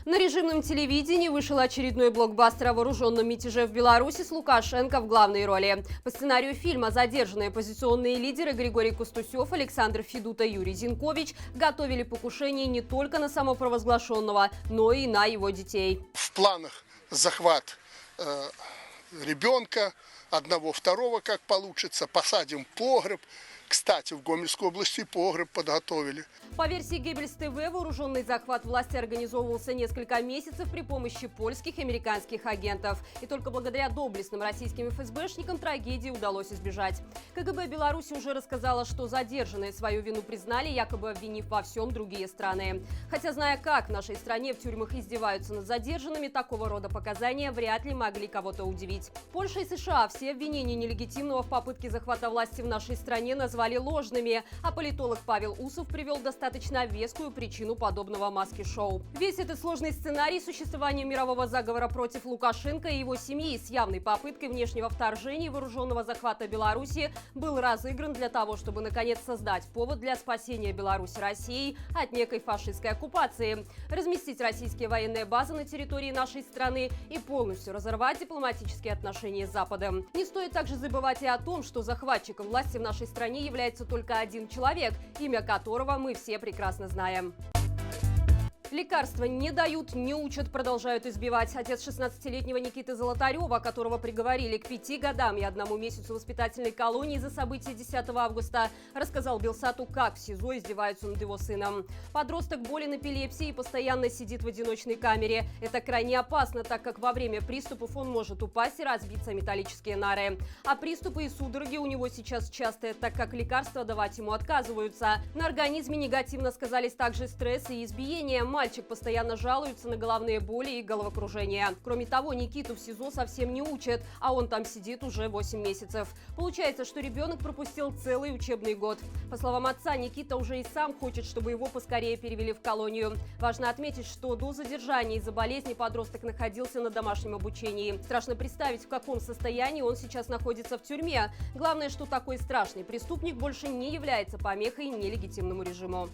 На режимном телевидении вышел очередной блокбастер о вооруженном мятеже в Беларуси с Лукашенко в главной роли. По сценарию фильма задержанные оппозиционные лидеры Григорий Кустусев, Александр Федута, Юрий Зинкович готовили покушение не только на самопровозглашенного, но и на его детей. В планах захват ребенка, одного, второго, как получится, посадим в погреб. Кстати, в Гомельской области погреб подготовили. По версии Геббельс ТВ, вооруженный захват власти организовывался несколько месяцев при помощи польских и американских агентов. И только благодаря доблестным российским ФСБшникам трагедии удалось избежать. КГБ Беларуси уже рассказала, что задержанные свою вину признали, якобы обвинив во всем другие страны. Хотя, зная, как в нашей стране в тюрьмах издеваются над задержанными, такого рода показания вряд ли могли кого-то удивить. Польша и США все обвинения нелегитимного в попытке захвата власти в нашей стране назвали ложными, а политолог Павел Усов привел достаточно вескую причину подобного маски-шоу. Весь этот сложный сценарий существования мирового заговора против Лукашенко и его семьи с явной попыткой внешнего вторжения и вооруженного захвата Беларуси был разыгран для того, чтобы наконец создать повод для спасения Беларуси Россией от некой фашистской оккупации, разместить российские военные базы на территории нашей страны и полностью разорвать дипломатические отношения с Западом. Не стоит также забывать и о том, что захватчиком власти в нашей стране является только один человек, имя которого мы все прекрасно знаем. Лекарства не дают, не учат, продолжают избивать. Отец 16-летнего Никиты Золотарева, которого приговорили к 5 годам и 1 месяцу воспитательной колонии за события 10 августа, рассказал Белсату, как в СИЗО издеваются над его сыном. Подросток болен эпилепсией и постоянно сидит в одиночной камере. Это крайне опасно, так как во время приступов он может упасть и разбиться о металлические нары. А приступы и судороги у него сейчас частые, так как лекарства давать ему отказываются. На организме негативно сказались также стресс и избиение. Мальчик постоянно жалуется на головные боли и головокружение. Кроме того, Никиту в СИЗО совсем не учат, а он там сидит уже 8 месяцев. Получается, что ребенок пропустил целый учебный год. По словам отца, Никита уже и сам хочет, чтобы его поскорее перевели в колонию. Важно отметить, что до задержания из-за болезни подросток находился на домашнем обучении. Страшно представить, в каком состоянии он сейчас находится в тюрьме. Главное, что такой страшный преступник больше не является помехой нелегитимному режиму.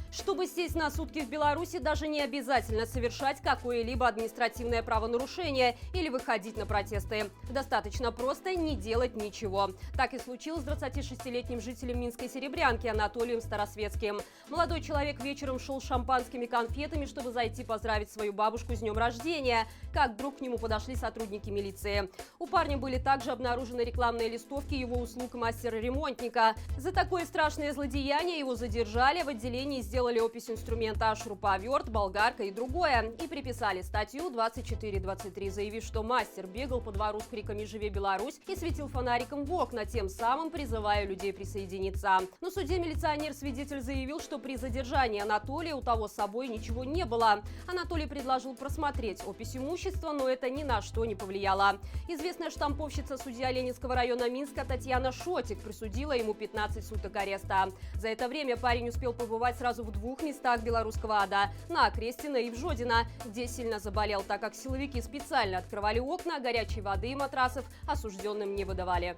Чтобы сесть на сутки в Беларуси, даже не обязательно совершать какое-либо административное правонарушение или выходить на протесты. Достаточно просто не делать ничего. Так и случилось с 26-летним жителем Минской Серебрянки Анатолием Старосветским. Молодой человек вечером шел с шампанскими конфетами, чтобы зайти поздравить свою бабушку с днем рождения, как вдруг к нему подошли сотрудники милиции. У парня были также обнаружены рекламные листовки его услуг мастера-ремонтника. За такое страшное злодеяние его задержали, в отделении сделали опись инструмента, шуруповерт, болгарка и другое. И приписали статью 24.23, заявив, что мастер бегал по двору с криками «Живи Беларусь!» и светил фонариком в окна, тем самым призывая людей присоединиться. На суде милиционер-свидетель заявил, что при задержании Анатолия у того с собой ничего не было. Анатолий предложил просмотреть опись имущества, но это ни на что не повлияло. Известная штамповщица судья Ленинского района Минска Татьяна Шотик присудила ему 15 суток ареста. За это время парень успел побывать сразу в 2 местах белорусского ада – на Окрестино и в Жодино, где сильно заболел, так как силовики специально открывали окна, горячей воды и матрасов осужденным не выдавали.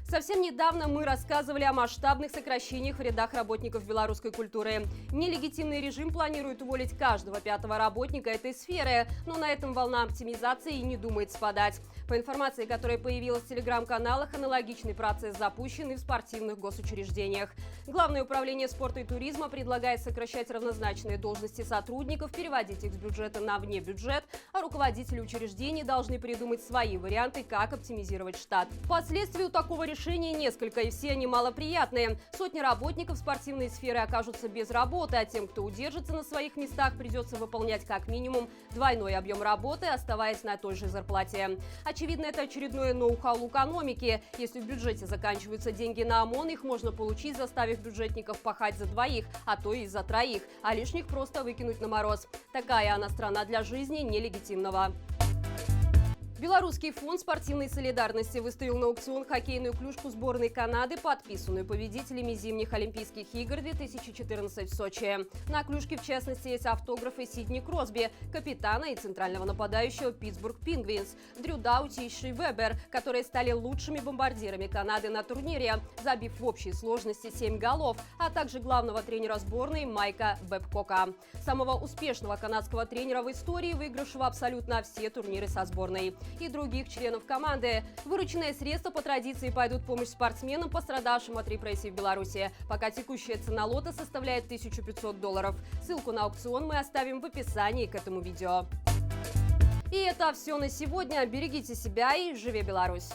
Совсем недавно мы рассказывали о масштабных сокращениях в рядах работников белорусской культуры. Нелегитимный режим планирует уволить каждого 5-го работника этой сферы, но на этом волна оптимизации и не думает спадать. По информации, которая появилась в телеграм-каналах, аналогичный процесс запущен и в спортивных госучреждениях. Главное управление спорта и туризма предлагает сокращать равнозначные должности сотрудников, переводить их с бюджета на внебюджет, а руководители учреждений должны придумать свои варианты, как оптимизировать штат. Впоследствии такого решения несколько, и все они малоприятные. Сотни работников спортивной сферы окажутся без работы, а тем, кто удержится на своих местах, придется выполнять как минимум двойной объем работы, оставаясь на той же зарплате. Очевидно, это очередное ноу-хау экономики. Если в бюджете заканчиваются деньги на ОМОН, их можно получить, заставив бюджетников пахать за 2, а то и за 3, а лишних просто выкинуть на мороз. Такая она страна для жизни нелегитимного. Белорусский фонд спортивной солидарности выставил на аукцион хоккейную клюшку сборной Канады, подписанную победителями зимних Олимпийских игр 2014 в Сочи. На клюшке, в частности, есть автографы Сидни Кросби, капитана и центрального нападающего Питтсбург Пингвинс, Дрю Даути и Ши Вебер, которые стали лучшими бомбардирами Канады на турнире, забив в общей сложности 7 голов, а также главного тренера сборной Майка Бэбкока, самого успешного канадского тренера в истории, выигравшего абсолютно все турниры со сборной, и других членов команды. Вырученные средства по традиции пойдут в помощь спортсменам, пострадавшим от репрессий в Беларуси. Пока текущая цена лота составляет $1500. Ссылку на аукцион мы оставим в описании к этому видео. И это все на сегодня. Берегите себя и живи Беларусь!